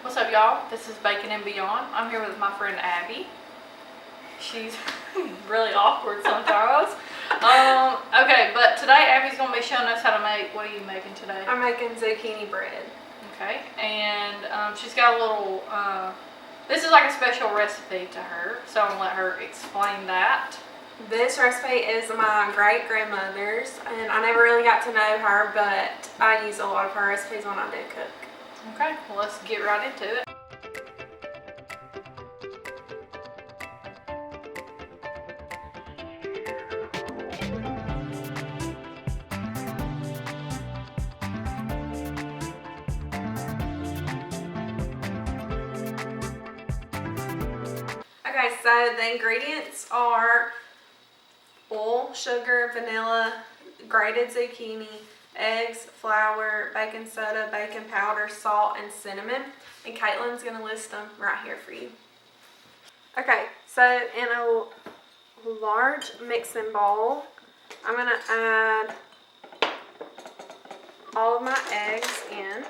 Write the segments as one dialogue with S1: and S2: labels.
S1: What's up, y'all? This is Bacon and Beyond. I'm here with my friend Abby. She's really awkward sometimes. Okay, but today Abby's gonna be showing us how to make. What are you making today?
S2: I'm making zucchini bread.
S1: Okay, and she's got a little. This is like a special recipe to her, so I'm gonna let her explain that.
S2: This recipe is my great grandmother's, and I never really got to know her, but I use a lot of her recipes when I do cook.
S1: Okay, well, let's get right into it.
S2: Okay, so the ingredients are oil, sugar, vanilla, grated zucchini, eggs, flour, baking soda, baking powder, salt, and cinnamon. And Caitlin's going to list them right here for you. Okay, so in a large mixing bowl, I'm going to add all of my eggs in.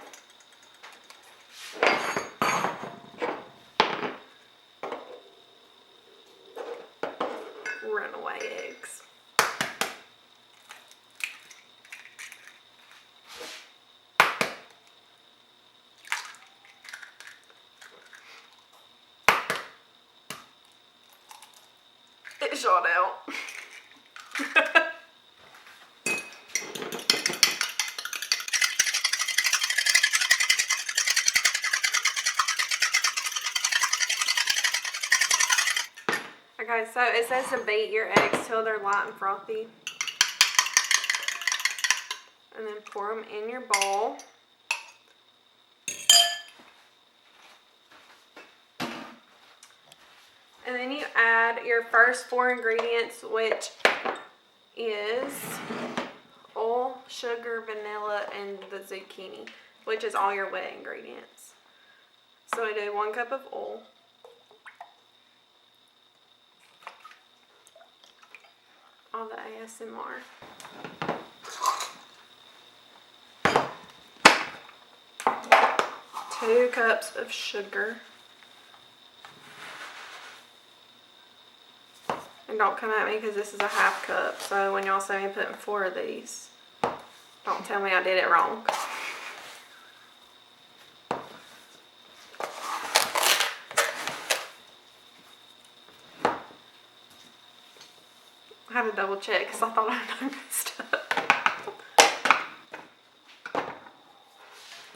S2: Runaway eggs. It shot out. Okay, so it says to beat your eggs till they're light and frothy. And then pour them in your bowl. And then you add your first 4 ingredients, which is oil, sugar, vanilla, and the zucchini, which is all your wet ingredients. So I do 1 cup of oil. All the ASMR. Two cups of sugar. And don't come at me because this is a ½ cup. So when y'all see me putting 4 of these, don't tell me I did it wrong. I had to double check because I thought I messed up.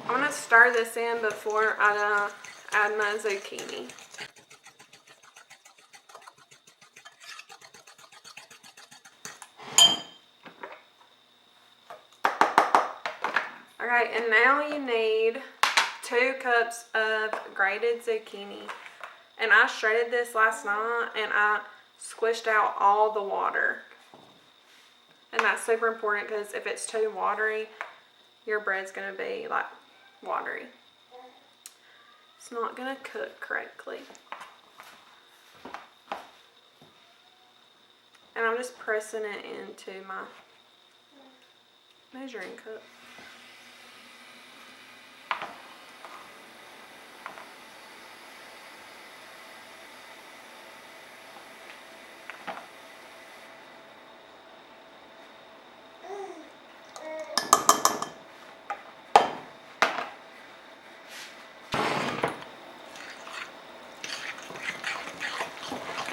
S2: I'm going to stir this in before I add my zucchini. Okay, and now you need 2 cups of grated zucchini. And I shredded this last night and I squished out all the water. And that's super important because if it's too watery, your bread's going to be like watery. It's not going to cook correctly. And I'm just pressing it into my measuring cup.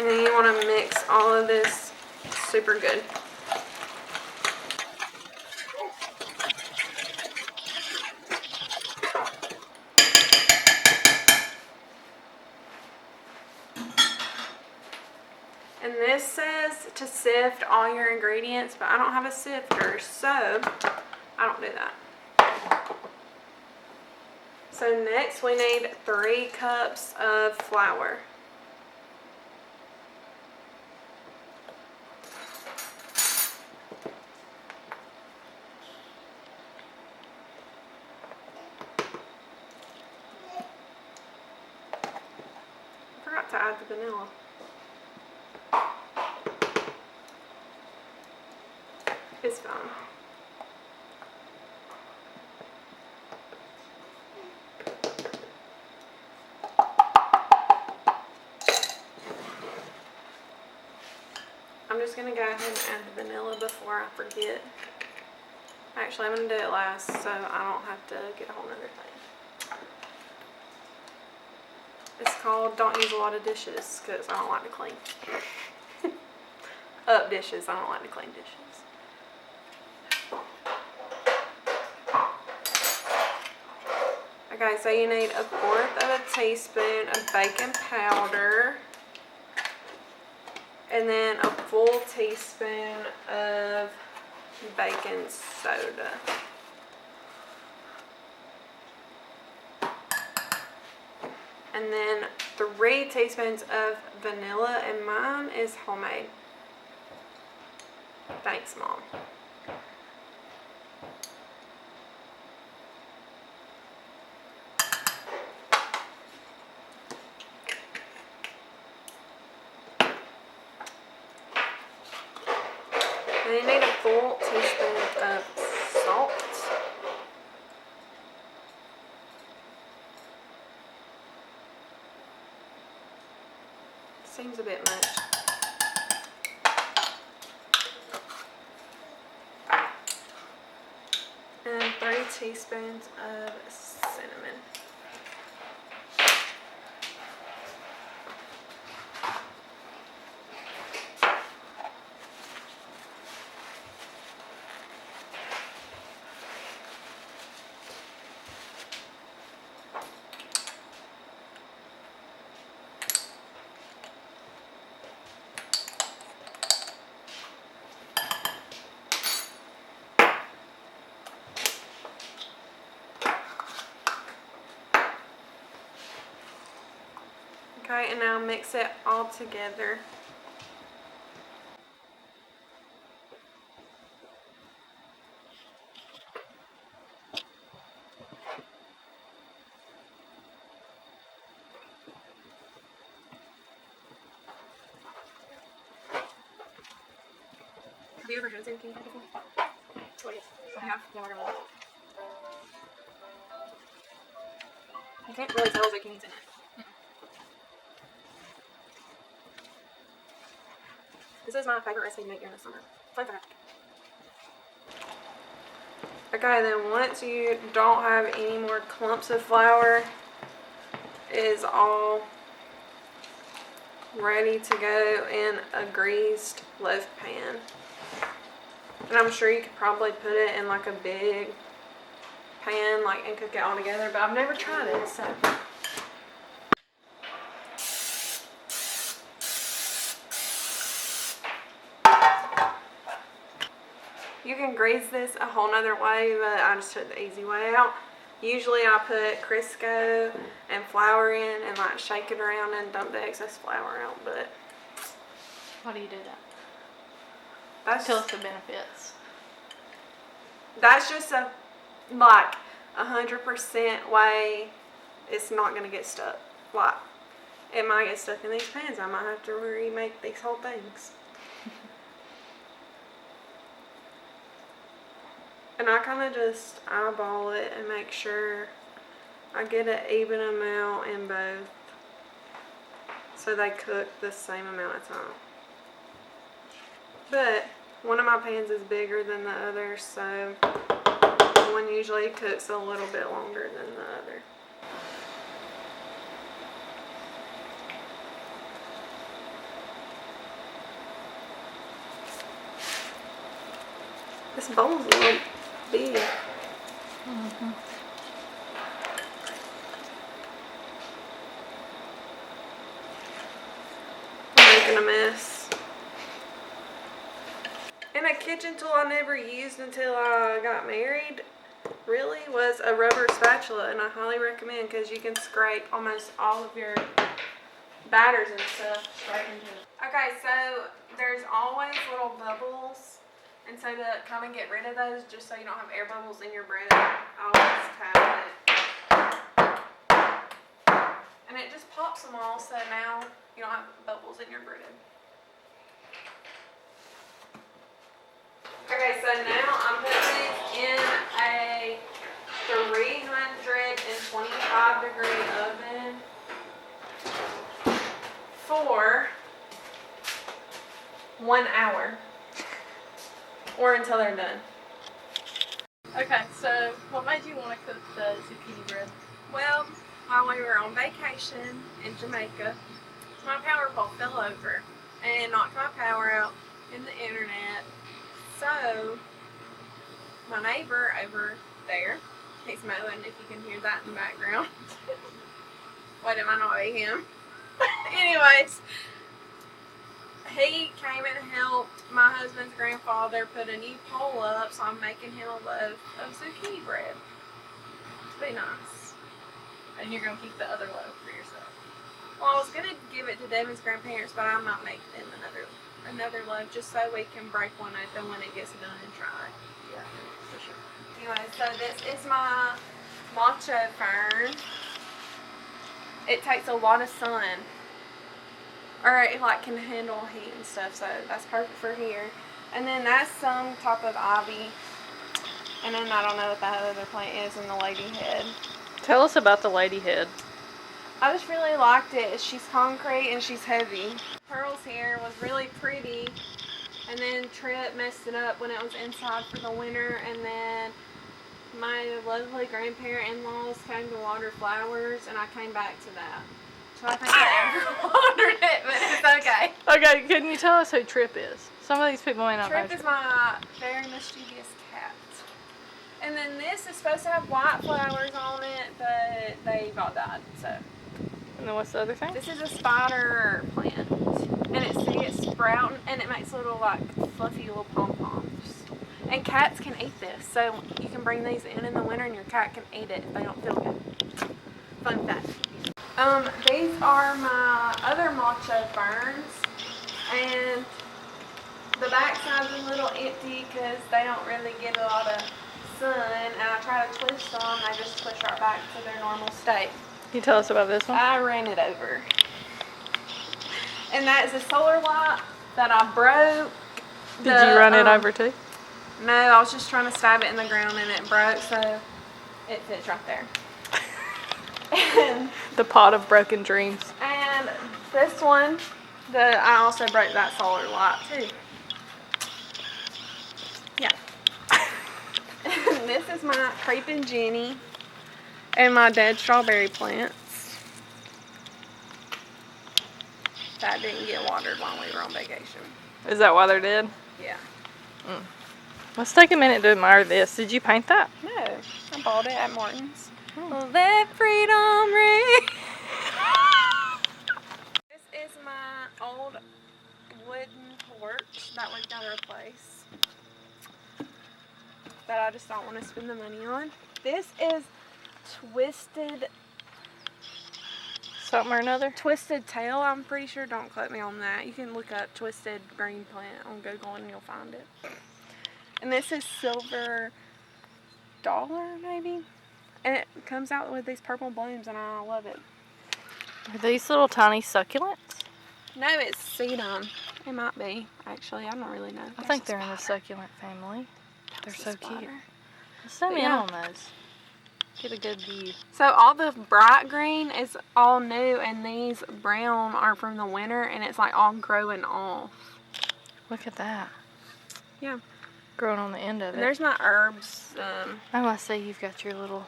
S2: And then you want to mix all of this super good. And this says to sift all your ingredients, but I don't have a sifter, so I don't do that. So next we need 3 cups of flour. I forgot to add the vanilla. It's fine. just gonna go ahead and add the vanilla before I forget. Actually, I'm gonna do it last so I don't have to get a whole nother thing. It's called Don't Use a Lot of Dishes because I don't like to clean. Up dishes, I don't like to clean dishes. Okay, so you need 1/4 teaspoon of baking powder. And then a full teaspoon of baking soda. And then 3 teaspoons of vanilla, and mine is homemade. Thanks, Mom. And you need a full teaspoon of salt. Seems a bit much. And 3 teaspoons of cinnamon. Okay, and now mix it all together. Have you ever had zucchini before? Oh, yes. I have. Yeah, we're gonna. You can't really tell zucchini's in it. This is my favorite recipe to make during the summer. Fun fact. Okay, then once you don't have any more clumps of flour, it is all ready to go in a greased loaf pan. And I'm sure you could probably put it in like a big pan, like, and cook it all together, but I've never tried it, so. You can grease this a whole nother way, but I just took the easy way out. Usually I put Crisco and flour in and like shake it around and dump the excess flour out, but.
S1: Why do you do that?
S2: That's
S1: Tell us the benefits.
S2: That's just a like 100% way it's not gonna get stuck. Like it might get stuck in these pans. I might have to remake these whole things. And I kind of just eyeball it and make sure I get an even amount in both so they cook the same amount of time. But one of my pans is bigger than the other, so one usually cooks a little bit longer than the other. This bowl's a little big.
S1: Mm-hmm.
S2: I'm making a mess. And a kitchen tool I never used until I got married really was a rubber spatula, and I highly recommend because you can scrape almost all of your batters and stuff straight into it. Okay, so there's always little bubbles, and so to kind of get rid of those, just so you don't have air bubbles in your bread, I always tap it. And it just pops them all, so now you don't have bubbles in your bread. Okay, so now I'm putting these in a 325 degree oven for 1 hour. Or until they're done.
S1: Okay, so what made you want to cook the zucchini bread?
S2: Well, while we were on vacation in Jamaica, my power pole fell over and knocked my power out in the internet. So, my neighbor over there, he's mowing if you can hear that in the background. Wait, it might not be him. Anyways, he came and helped my husband's grandfather put a new pole up, so I'm making him a loaf of zucchini bread. To be nice.
S1: And you're gonna keep the other loaf for yourself.
S2: Well, I was gonna give it to Devin's grandparents, but I might make them another loaf just so we can break one open when it gets done and try.
S1: Yeah, for sure.
S2: Anyway, so this is my macho fern. It takes a lot of sun, or it like can handle heat and stuff, so that's perfect for here. And then that's some type of ivy, and then I don't know what that other plant is in the ladyhead.
S1: Tell us about the ladyhead.
S2: I just really liked it. She's concrete and she's heavy. Pearl's hair was really pretty, and then Trip messed it up when it was inside for the winter, and then my lovely grandparent-in-laws came to water flowers, and I came back to that. So I think I overwatered it, but it's okay.
S1: Okay, can you tell us who Trip is? Some of these people may not know.
S2: Trip is my very mischievous cat. And then this is supposed to have white flowers on it, but they all died, so.
S1: And then what's the other thing?
S2: This is a spider plant, and it's sprouting, and it makes little like fluffy little pom-poms. And cats can eat this, so you can bring these in the winter, and your cat can eat it if they don't feel good. Fun fact. These are my other macho ferns, and the backside is a little empty because they don't really get a lot of sun, and I try to twist them, they just twist right back to their normal state.
S1: Can you tell us about this one?
S2: I ran it over. And that is a solar light that I broke.
S1: Did you run it over too?
S2: No, I was just trying to stab it in the ground and it broke, so it fits right there. And
S1: the pot of broken dreams.
S2: And this one, I also broke that solar light too. Yeah. And this is my creeping Jenny and my dead strawberry plants. That didn't get watered while we were on vacation.
S1: Is that why they're dead?
S2: Yeah.
S1: Mm. Let's take a minute to admire this. Did you paint that?
S2: No, I bought it at Martin's. Let freedom ring. This is my old wooden porch that we've got to replace, that I just don't want to spend the money on. This is twisted
S1: something or another?
S2: Twisted tail, I'm pretty sure. Don't quote me on that. You can look up twisted green plant on Google and you'll find it. And this is silver dollar, maybe? And it comes out with these purple blooms, and I love it.
S1: Are these little tiny succulents?
S2: No, it's sedum. It might be, actually. I don't really know.
S1: I think they're in the succulent family. They're so cute.
S2: Let's
S1: zoom in on those. Get a good view.
S2: So all the bright green is all new, and these brown are from the winter, and it's like all growing off.
S1: Look at that.
S2: Yeah.
S1: Growing on the end of it.
S2: And there's my herbs.
S1: Oh, I see you've got your little...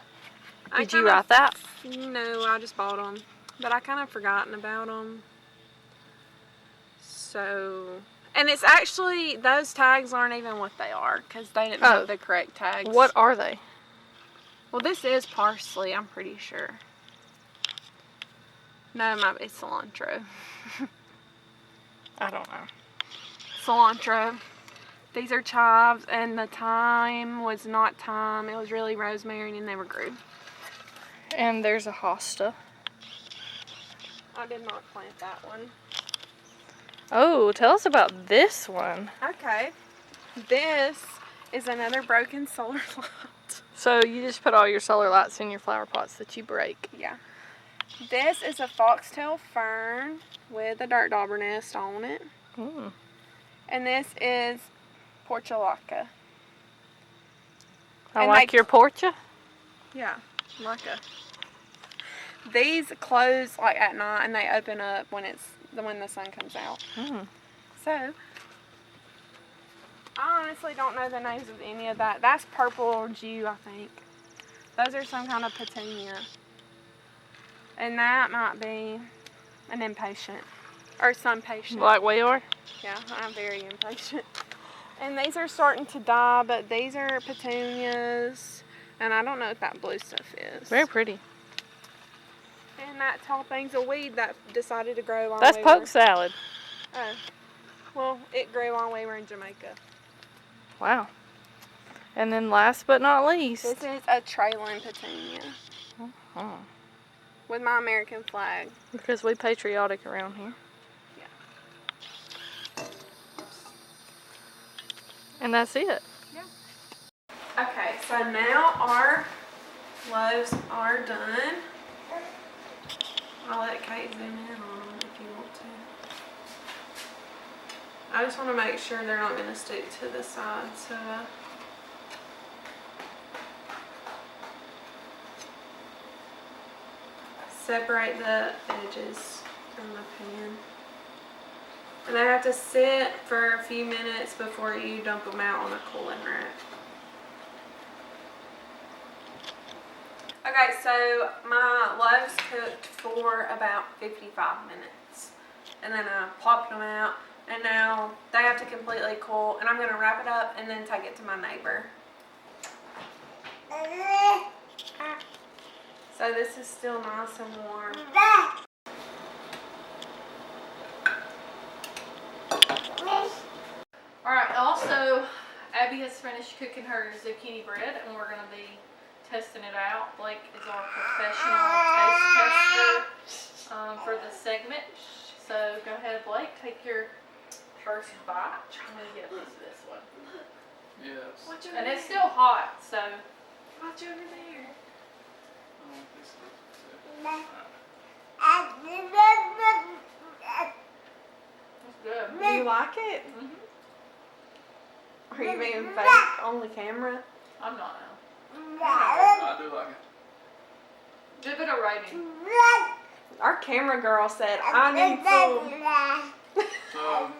S1: Did you write that?
S2: No, I just bought them. But I kind of forgotten about them. So... And it's actually, those tags aren't even what they are, because they didn't have the correct tags.
S1: What are they?
S2: Well, this is parsley, I'm pretty sure. No, it might be cilantro.
S1: I don't know.
S2: Cilantro. These are chives, and the thyme was not thyme. It was really rosemary, and it never grew.
S1: And there's a hosta.
S2: I did not plant that one.
S1: Oh, tell us about this one.
S2: Okay. This is another broken solar light.
S1: So you just put all your solar lights in your flower pots that you break.
S2: Yeah. This is a foxtail fern with a dirt dauber nest on it.
S1: Mm.
S2: And this is portulaca.
S1: I like your porcha.
S2: Yeah, laca. These close like at night, and they open up when the sun comes out.
S1: Mm.
S2: So I honestly don't know the names of any of that. That's purple Jew, I think. Those are some kind of petunia. And that might be an impatient. Or some patient.
S1: Like we are?
S2: Yeah, I'm very impatient. And these are starting to die, but these are petunias. And I don't know what that blue stuff is.
S1: Very pretty.
S2: And that tall thing's a weed that decided to grow while
S1: That's
S2: we
S1: poke
S2: were...
S1: salad.
S2: Oh. Well, it grew while we were in Jamaica.
S1: Wow. And then last but not least.
S2: This is a trailing petunia.
S1: Oh.
S2: With my American flag.
S1: Because we patriotic around here.
S2: Yeah.
S1: And that's it.
S2: Yeah. Okay, so now our loaves are done. I'll let Kate zoom in on them if you want to. I just want to make sure they're not going to stick to the side, so separate the edges from the pan. And they have to sit for a few minutes before you dump them out on a cooling rack. Okay, so my loaves cooked for about 55 minutes. And then I popped them out. And now they have to completely cool. And I'm going to wrap it up and then take it to my neighbor. So this is still nice and warm.
S1: Alright, also, Abby has finished cooking her zucchini bread and we're going to be testing it out. Blake is our professional taste tester for this segment. So go ahead, Blake, take your first bite. I'm going to get a piece of this one.
S3: Yes.
S2: Watch over
S1: And
S2: there.
S1: it's still hot, so.
S2: Watch over there.
S3: I want this
S1: It's good.
S2: Do you like it?
S1: Mm-hmm.
S2: Are you being fake on the camera?
S1: I'm not now.
S3: I do like it.
S1: Give it a rating.
S2: Our camera girl said, I need food.
S3: So,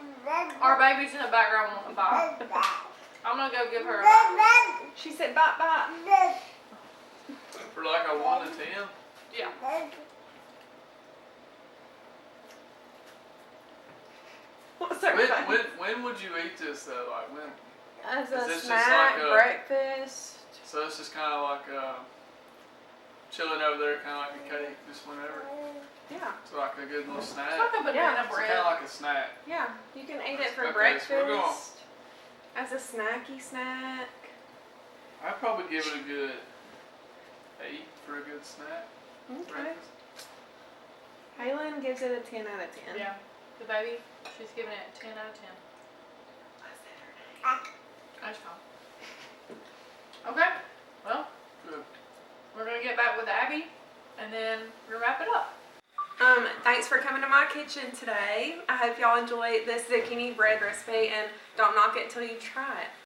S1: Our baby's in the background wanting to bite. I'm going to go give her a bite.
S2: She said, bye bye.
S3: for like a 1 to 10,
S1: Yeah.
S2: What's her face?
S3: when would you eat this though? Like when?
S2: As
S3: Is
S2: a
S3: this just
S2: snack,
S3: like a-
S2: breakfast.
S3: So it's just kind of like chilling over there, kind of like a cake, just whenever.
S2: Yeah,
S3: It's like a good little
S1: It's
S3: snack.
S1: like a banana
S2: Yeah.
S3: It's
S1: bread.
S3: kind of like a snack.
S2: yeah. You can eat it for
S3: Okay,
S2: breakfast.
S3: so we're going-
S2: As a snacky snack.
S3: I'd probably give it a good 8 for a good snack.
S2: Okay.
S3: Breakfast.
S2: Kaylin gives it a 10 out of 10.
S1: Yeah. The baby, she's giving it a 10 out of 10. That's fine. Okay. Well,
S3: Good.
S1: we're going to get back with Abby and then we'll wrap it up.
S2: Thanks for coming to my kitchen today. I hope y'all enjoyed this zucchini bread recipe and don't knock it till you try it.